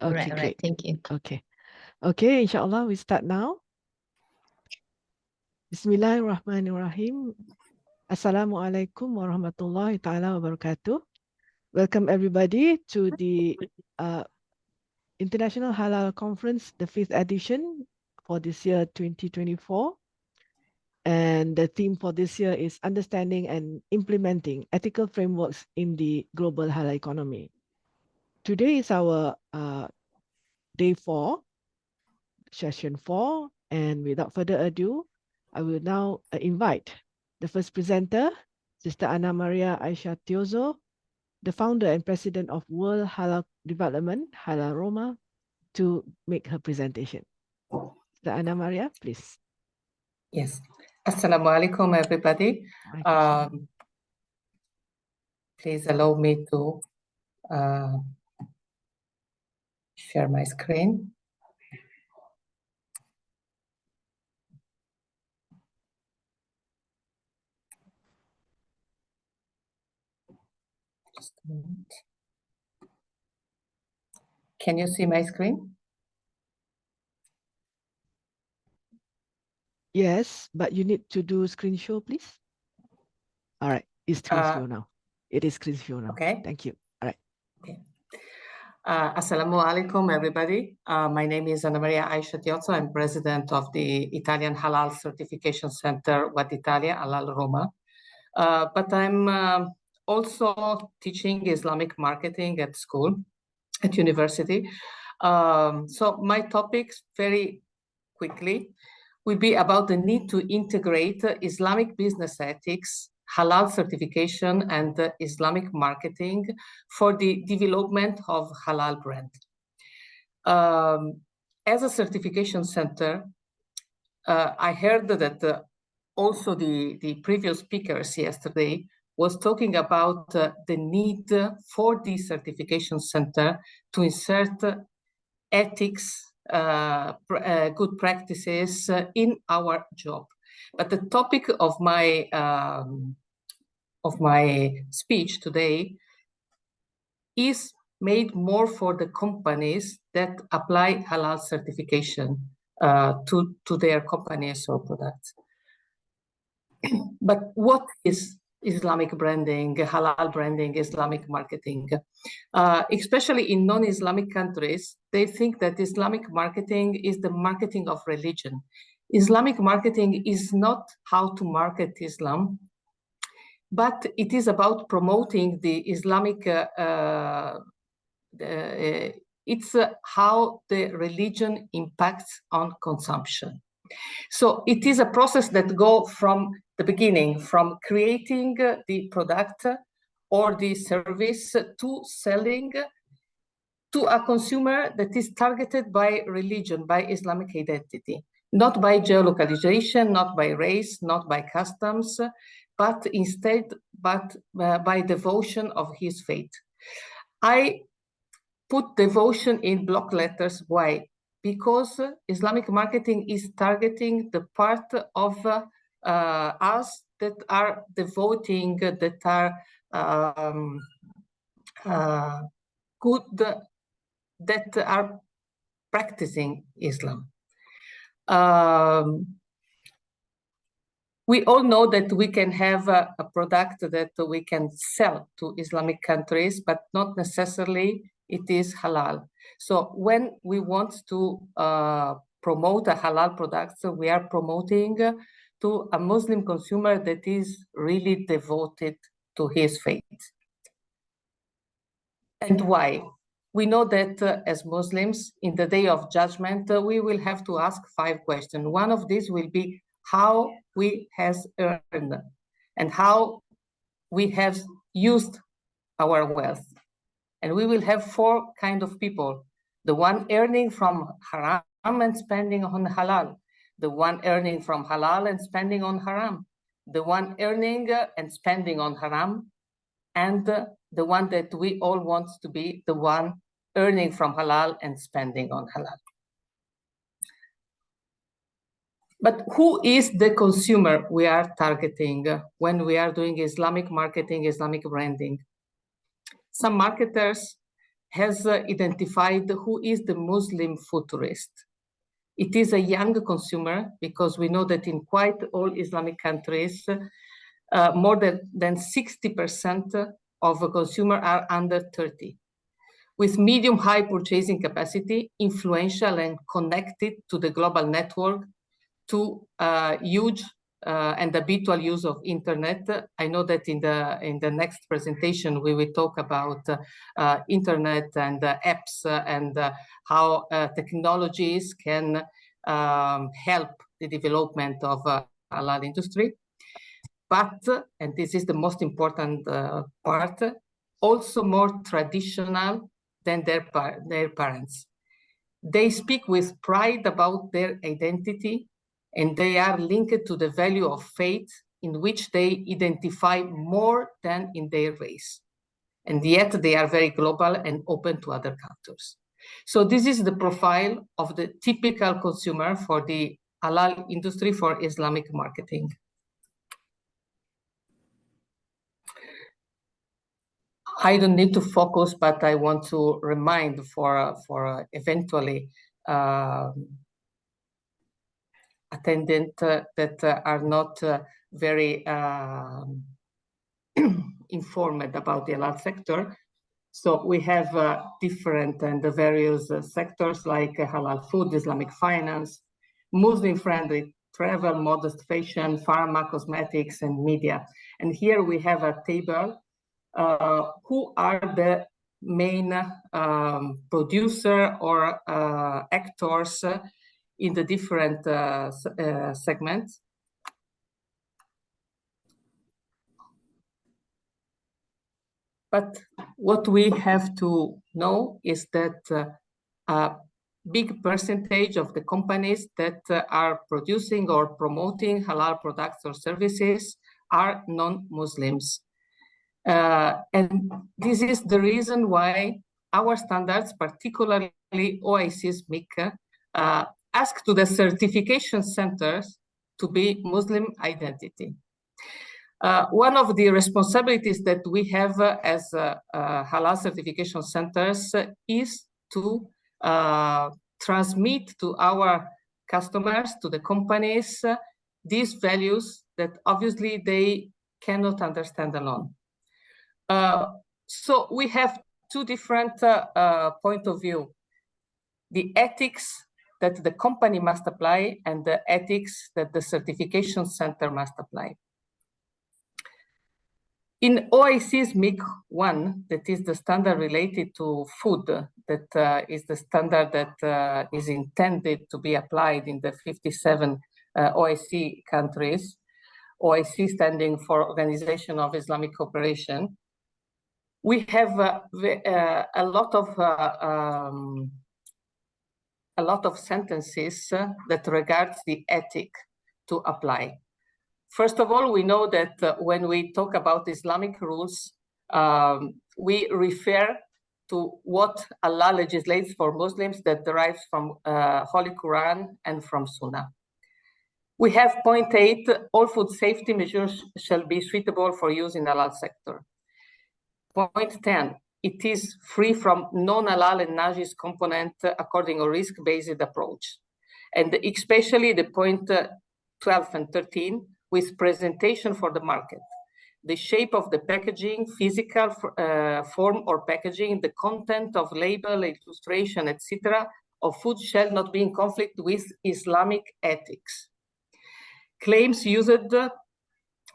Okay, Right, great. thank you. Okay, inshallah, we start now. Bismillahirrahmanirrahim. Assalamualaikum warahmatullahi ta'ala wabarakatuh. Welcome everybody to the International Halal Conference, the 5th edition for this year 2024. And the theme for this year is understanding and implementing ethical frameworks in the global halal economy. Today is our day 4, session 4. And without further ado, I will now invite the first presenter, Sister Annamaria Aisha Tiozzo, the founder and president of World Halal Development, Halal Roma, to make her presentation. Sister Annamaria, please. Yes. Assalamu alaikum, everybody. Please allow me to share my screen. Just a moment. Can you see my screen? Yes, but you need to do screen show, please. All right, it's screen show now. It is screen show now. Okay. Thank you. All right. Okay. Assalamu alaikum, everybody. My name is Annamaria Aisha Tiozzo. I'm president of the Italian Halal Certification Center, What Italia, Halal Roma. But I'm also teaching Islamic marketing at school, at university. So my topics, very quickly, will be about the need to integrate Islamic business ethics, halal certification, and Islamic marketing for the development of halal brand. As a certification center, I heard that also the previous speakers yesterday was talking about the need for the certification center to insert ethics, good practices in our job. But the topic of my speech today is made more for the companies that apply halal certification to their companies or products. But what is Islamic branding, halal branding, Islamic marketing? Especially in non-Islamic countries, they think that Islamic marketing is the marketing of religion. Islamic marketing is not how to market Islam, but it is about promoting the Islamic, it's how the religion impacts on consumption. So it is a process that goes from the beginning, from creating the product or the service to selling to a consumer that is targeted by religion, by Islamic identity, not by geolocalization, not by race, not by customs, but instead by devotion of his faith. I put devotion in block letters. Why? Because Islamic marketing is targeting the part of us that are devoting, that are good, that are practicing Islam. We all know that we can have a product that we can sell to Islamic countries, but not necessarily it is halal. So when we want to promote a halal product, so we are promoting to a Muslim consumer that is really devoted to his faith. And why? We know that as Muslims, in the day of judgment, we will have to ask 5 questions. One of these will be how we has earned and how we have used our wealth. And we will have 4 kinds of people. The one earning from haram and spending on halal. The one earning from halal and spending on haram. The one earning and spending on haram. And the one that we all want to be the one earning from halal and spending on halal. But who is the consumer we are targeting when we are doing Islamic marketing, Islamic branding? Some marketers has identified who is the Muslim futurist. It is a young consumer, because we know that in quite all Islamic countries, more than 60% of consumers are under 30, with medium-high purchasing capacity, influential and connected to the global network, to huge and habitual use of internet. I know that in the next presentation we will talk about internet and apps and how technologies can help the development of halal industry. But, and this is the most important part, also more traditional than their parents. They speak with pride about their identity, and they are linked to the value of faith, in which they identify more than in their race. And yet they are very global and open to other cultures. So this is the profile of the typical consumer for the halal industry for Islamic marketing. I don't need to focus, but I want to remind for eventually attendant that are not very informed about the halal sector. So we have different and various sectors like halal food, Islamic finance, Muslim-friendly travel, modest fashion, pharma, cosmetics, and media. And here we have a table who are the main producer or actors in the different segments. But what we have to know is that a big percentage of the companies that are producing or promoting halal products or services are non-Muslims. And this is the reason why our standards, particularly OIC's MIC, ask to the certification centers to be Muslim identity. One of the responsibilities that we have as halal certification centers is to transmit to our customers, to the companies, these values that obviously they cannot understand alone. So we have two different points of view: the ethics that the company must apply and the ethics that the certification center must apply. In OIC's MIC 1, that is the standard related to food, that is the standard that is intended to be applied in the 57 OIC countries, OIC standing for Organization of Islamic Cooperation. We have a lot of sentences that regards the ethic to apply. First of all, we know that when we talk about Islamic rules, we refer to what Allah legislates for Muslims that derives from Holy Quran and from Sunnah. We have point 8, all food safety measures shall be suitable for use in halal sector. Point 10, it is free from non-halal and najis component according to risk-based approach. And especially the point 12 and 13, with presentation for the market. The shape of the packaging, physical form or packaging, the content of label, illustration, etc. of food shall not be in conflict with Islamic ethics. Claims used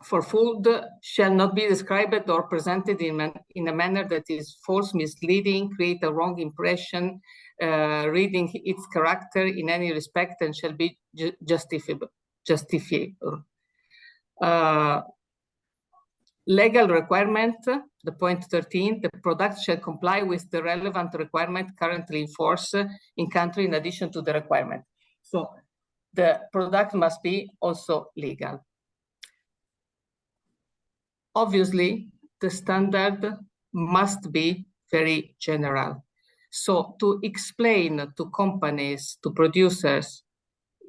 for food shall not be described or presented in a manner that is false, misleading, create a wrong impression, reading its character in any respect, and shall be justifiable. Legal requirement, the point 13, the product shall comply with the relevant requirement currently in force in country in addition to the requirement. So the product must be also legal. Obviously, the standard must be very general. So to explain to companies, to producers,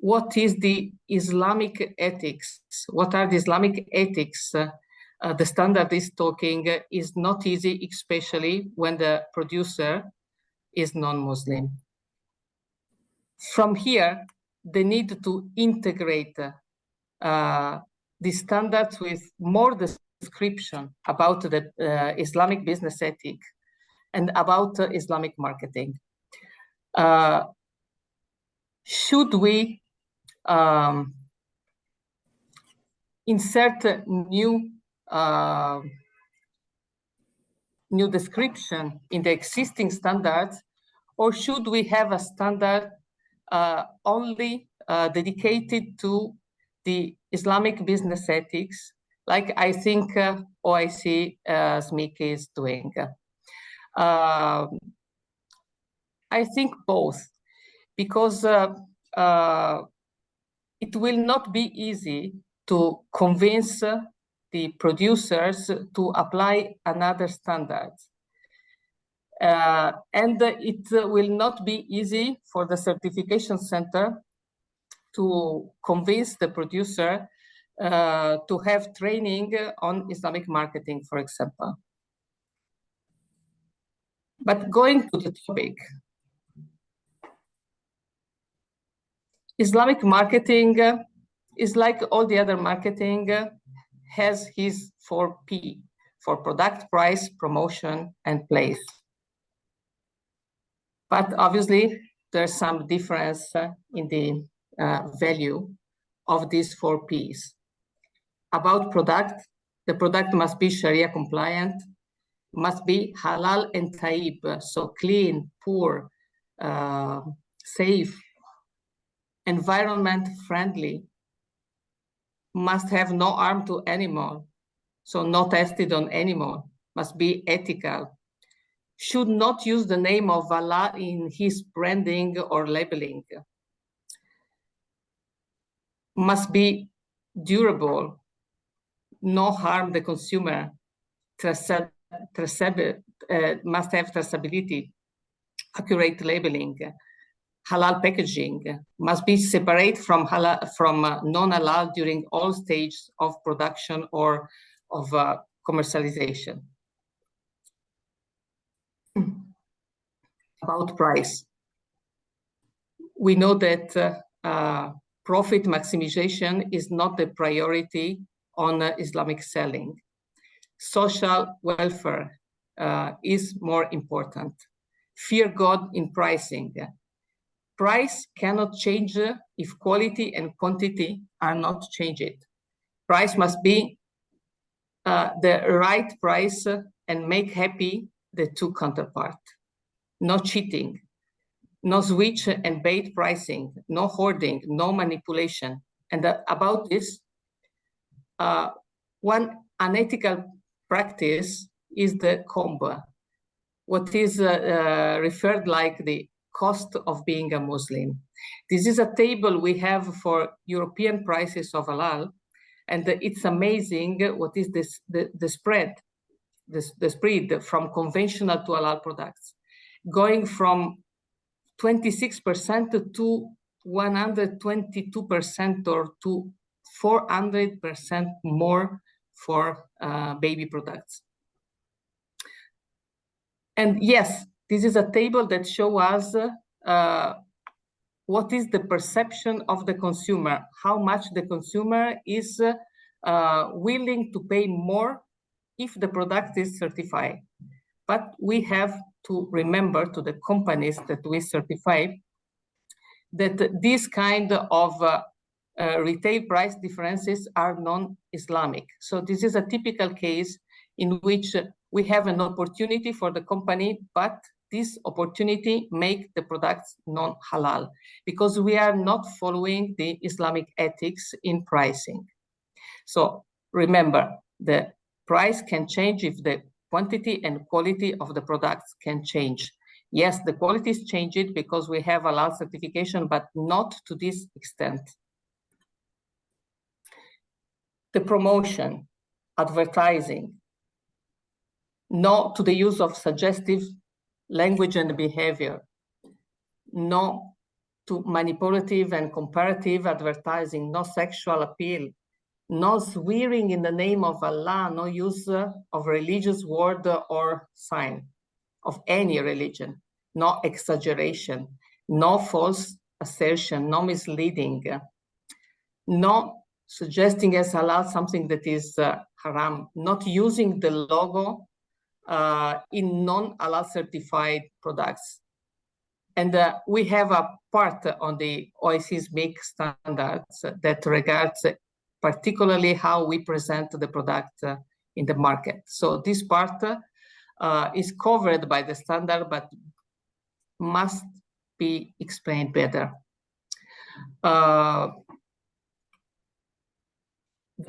what is the Islamic ethics? What are the Islamic ethics? The standard is talking is not easy, especially when the producer is non-Muslim. From here, the need to integrate the standards with more description about the Islamic business ethic and about Islamic marketing. Should we insert new description in the existing standards, or should we have a standard only dedicated to the Islamic business ethics, like I think OIC SMIC is doing? I think both, because it will not be easy to convince the producers to apply another standard. And it will not be easy for the certification center to convince the producer to have training on Islamic marketing, for example. But going to the topic, Islamic marketing is like all the other marketing, has his 4P, for product, price, promotion, and place. But obviously, there's some difference in the value of these 4Ps. About product, the product must be Sharia compliant, must be halal and taib, so clean, poor, safe, environment friendly, must have no harm to animal, so not tested on animal, must be ethical, should not use the name of Allah in his branding or labeling, must be durable, no harm the consumer, must have traceability, accurate labeling, halal packaging, must be separate from non-halal during all stages of production or of commercialization. About price, we know that profit maximization is not the priority on Islamic selling. Social welfare is more important. Fear God in pricing. Price cannot change if quality and quantity are not changed. Price must be the right price and make happy the two counterparts. No cheating, no switch and bait pricing, no hoarding, no manipulation. And about this, one unethical practice is the combo, what is referred like the cost of being a Muslim. This is a table we have for European prices of halal, and it's amazing what is this, the spread from conventional to halal products, going from 26% to 122% or to 400% more for baby products. And yes, this is a table that shows us what is the perception of the consumer, how much the consumer is willing to pay more if the product is certified. But we have to remember to the companies that we certify that this kind of retail price differences are non-Islamic. So this is a typical case in which we have an opportunity for the company, but this opportunity make the products non-halal because we are not following the Islamic ethics in pricing. So remember, the price can change if the quantity and quality of the products can change. Yes, the quality is changed because we have halal certification, but not to this extent. The promotion, advertising, no to the use of suggestive language and behavior, no to manipulative and comparative advertising, no sexual appeal, no swearing in the name of Allah, no use of religious word or sign of any religion, no exaggeration, no false assertion, no misleading, no suggesting as halal something that is haram, not using the logo in non-halal certified products. And we have a part on the OIC's MIC standards that regards particularly how we present the product in the market. So this part is covered by the standard, but must be explained better. The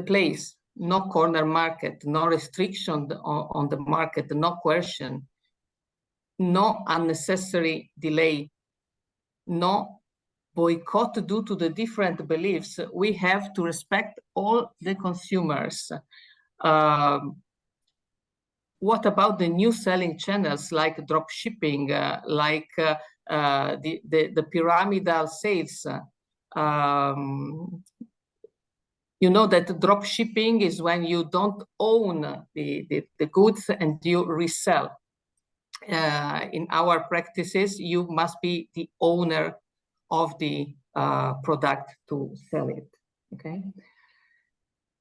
place, no corner market, no restriction on the market, no coercion, no unnecessary delay, no boycott due to the different beliefs. We have to respect all the consumers. What about the new selling channels like drop shipping, like the pyramidal sales? You know that drop shipping is when you don't own the goods and you resell. In our practices, you must be the owner of the product to sell it, okay?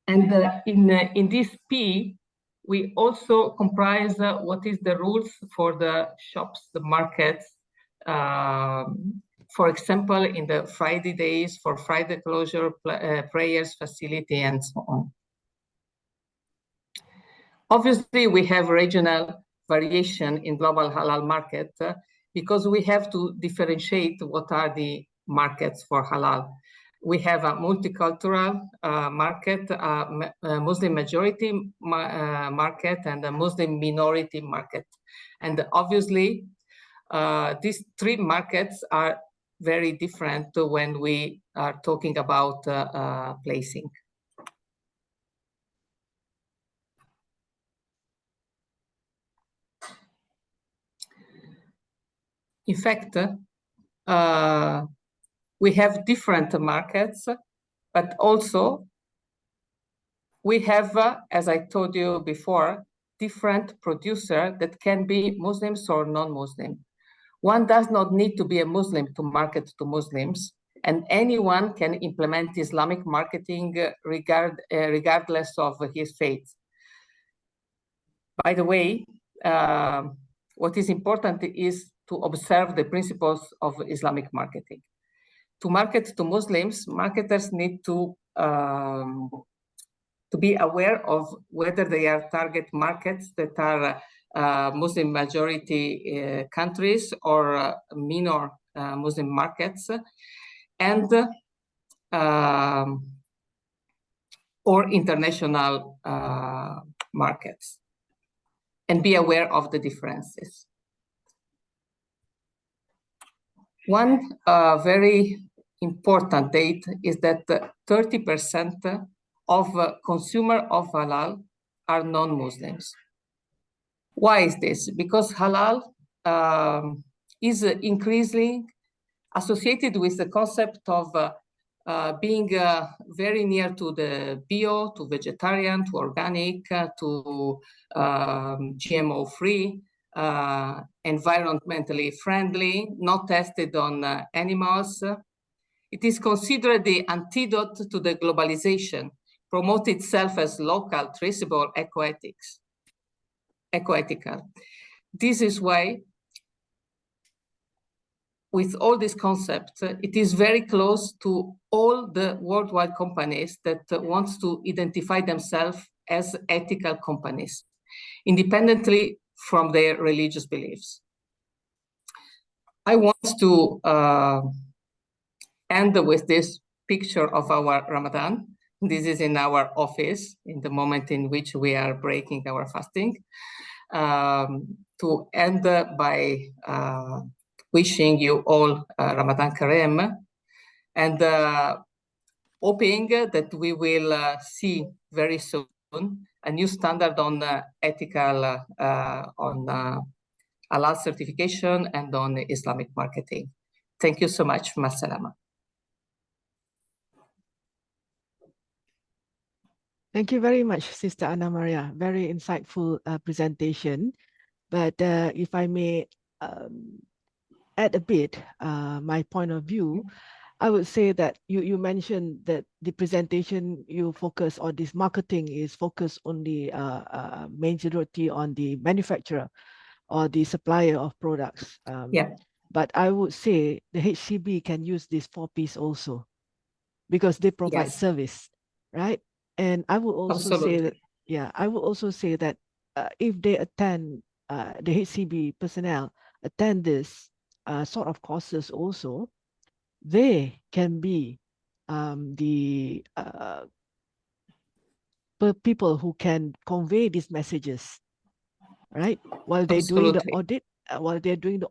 And in this P, we also comprise what is the rules for the shops, the markets. For example, in the Friday days, for Friday closure, prayers, facility, and so on. Obviously, we have regional variation in global halal market because we have to differentiate what are the markets for halal. We have a multicultural market, a Muslim majority market, and a Muslim minority market. And obviously, these three markets are very different when we are talking about placing. In fact, we have different markets, but also we have, as I told you before, different producers that can be Muslims or non-Muslim. One does not need to be a Muslim to market to Muslims, and anyone can implement Islamic marketing regardless of his faith. By the way, what is important is to observe the principles of Islamic marketing. To market to Muslims, marketers need to be aware of whether they are target markets that are Muslim majority countries or minor Muslim markets, and or international markets, and be aware of the differences. One very important date is that 30% of consumer of halal are non-Muslims. Why is this? Because halal is increasingly associated with the concept of being very near to the bio, to vegetarian, to organic, to GMO-free, environmentally friendly, not tested on animals. It is considered the antidote to the globalization, promote itself as local, traceable, ecoethical. This is why, with all these concepts, it is very close to all the worldwide companies that want to identify themselves as ethical companies, independently from their religious beliefs. I want to end with this picture of our Ramadan. This is in our office in the moment in which we are breaking our fasting. To end by wishing you all Ramadan Kareem, and hoping that we will see very soon a new standard on ethical, on halal certification and on Islamic marketing. Thank you so much. Masalama. Thank you very much, Sister Annamaria. Very insightful presentation. But if I may add a bit my point of view, I would say that you mentioned that the presentation you focus on this marketing is focused on the majority on the manufacturer or the supplier of products. Yeah, But I would say the HCB can use this 4Ps also because they provide yes, service, right? And I would also say that, absolutely. yeah, I would also say that if they attend, the HCB personnel attend this sort of courses also, they can be the people who can convey these messages, right? While they're doing the Absolutely.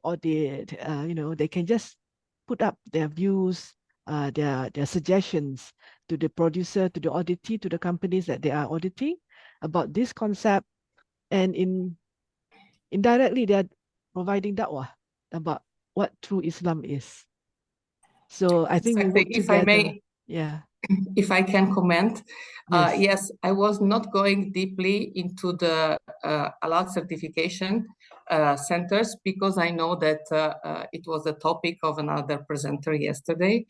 audit, they can just put up their views, their suggestions to the producer, to the auditee, to the companies that they are auditing about this concept, and indirectly they are providing da'wah about what true Islam is. So I think we Exactly. work If I together. may, Yeah. if I can comment, Yes. yes, I was not going deeply into the Halal certification centers because I know that it was the topic of another presenter yesterday.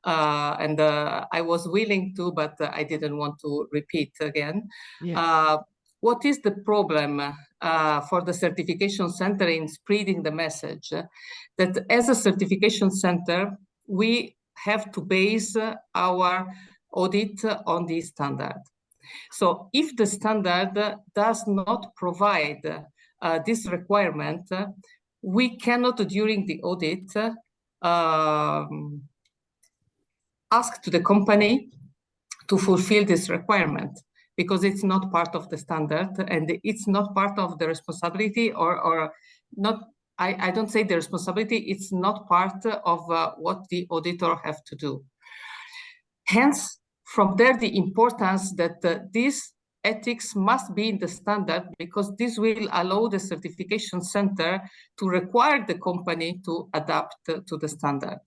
And I was willing to, but I didn't want to repeat again. Yeah. What is the problem for the certification center in spreading the message? That as a certification center, we have to base our audit on this standard. So if the standard does not provide this requirement, we cannot, during the audit, ask to the company to fulfill this requirement because it's not part of the standard and it's not part of the responsibility or not. I don't say the responsibility, it's not part of what the auditor have to do. Hence, from there, the importance that this ethics must be in the standard because this will allow the certification center to require the company to adapt to the standard.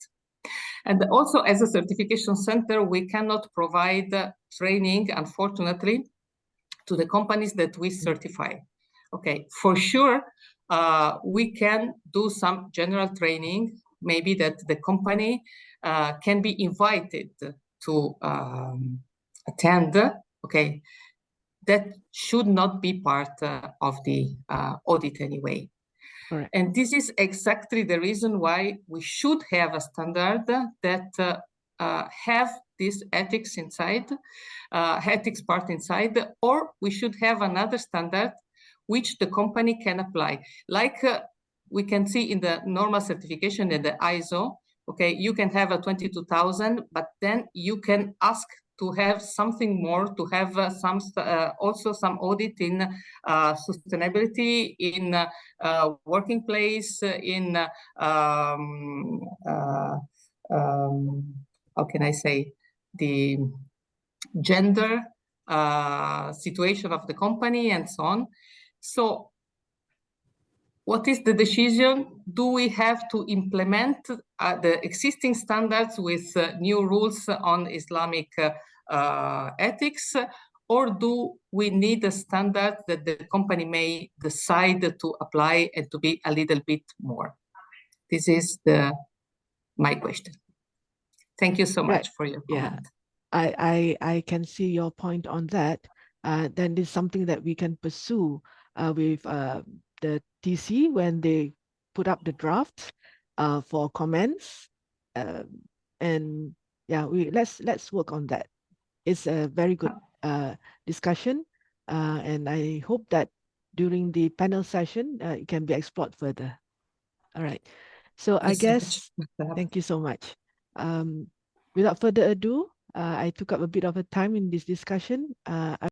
And also as a certification center, we cannot provide training, unfortunately, to the companies that we certify. Okay, for sure, we can do some general training, maybe that the company can be invited to attend, okay, that should not be part of the audit anyway. Correct. And this is exactly the reason why we should have a standard that have this ethics inside, ethics part inside, or we should have another standard which the company can apply. Like we can see in the normal certification in the ISO, okay, you can have a 22,000, but then you can ask to have something more, to have also some audit in sustainability, in working place, in how can I say, the gender situation of the company and so on. So what is the decision? Do we have to implement the existing standards with new rules on Islamic ethics, or do we need a standard that the company may decide to apply and to be a little bit more? This is my question. Thank you so Right. much for your Yeah. comment. I can see your point on that. Then it's something that we can pursue with the TC when they put up the draft for comments. And yeah, let's work on that. It's a very good discussion, and I hope that during the panel session it can be explored further. All right. So I Thank you so much. guess thank you so much. Without further ado, I took up a bit of a time in this discussion.